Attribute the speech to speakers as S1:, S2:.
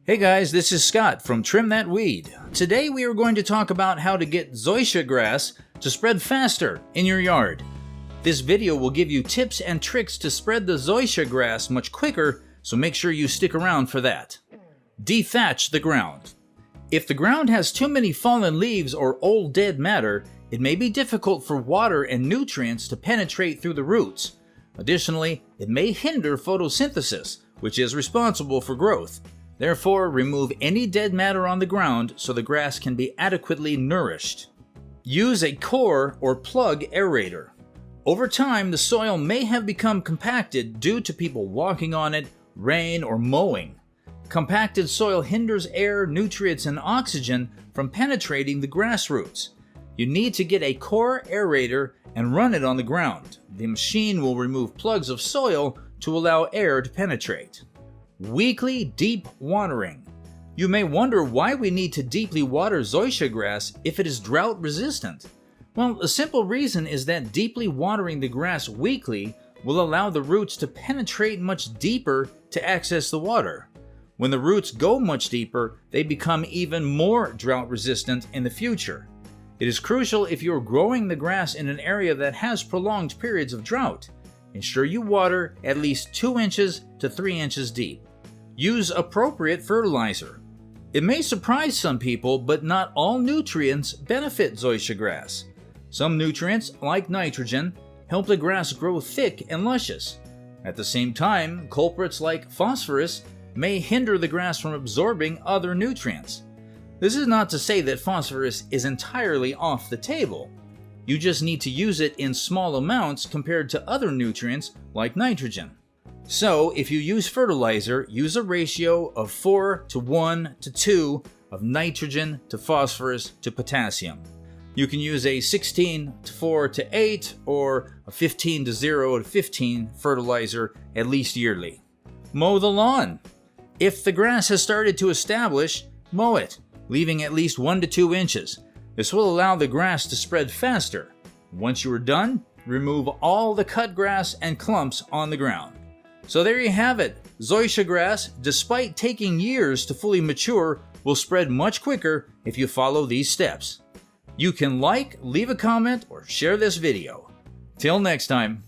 S1: Hey guys, this is Scott from Trim That Weed. Today we are going to talk about how to get zoysia grass to spread faster in your yard. This video will give you tips and tricks to spread the zoysia grass much quicker, so make sure you stick around for that. Dethatch the ground. If the ground has too many fallen leaves or old dead matter, it may be difficult for water and nutrients to penetrate through the roots. Additionally, it may hinder photosynthesis, which is responsible for growth. Therefore, remove any dead matter on the ground so the grass can be adequately nourished. Use a core or plug aerator. Over time, the soil may have become compacted due to people walking on it, rain, or mowing. Compacted soil hinders air, nutrients, and oxygen from penetrating the grass roots. You need to get a core aerator and run it on the ground. The machine will remove plugs of soil to allow air to penetrate. Weekly deep watering. You may wonder why we need to deeply water zoysia grass if it is drought resistant. Well, a simple reason is that deeply watering the grass weekly will allow the roots to penetrate much deeper to access the water. When the roots go much deeper, they become even more drought resistant in the future. It is crucial if you are growing the grass in an area that has prolonged periods of drought. Ensure you water at least 2 inches to 3 inches deep. Use appropriate fertilizer. It may surprise some people, but not all nutrients benefit zoysia grass. Some nutrients, like nitrogen, help the grass grow thick and luscious. At the same time, culprits like phosphorus may hinder the grass from absorbing other nutrients. This is not to say that phosphorus is entirely off the table. You just need to use it in small amounts compared to other nutrients like nitrogen. So, if you use fertilizer, use a ratio of 4 to 1 to 2 of nitrogen to phosphorus to potassium. You can use a 16 to 4 to 8 or a 15 to 0 to 15 fertilizer at least yearly. Mow the lawn. If the grass has started to establish, mow it, leaving at least 1 to 2 inches. This will allow the grass to spread faster. Once you are done, remove all the cut grass and clumps on the ground. So there you have it. Zoysia grass, despite taking years to fully mature, will spread much quicker if you follow these steps. You can like, leave a comment, or share this video. Till next time.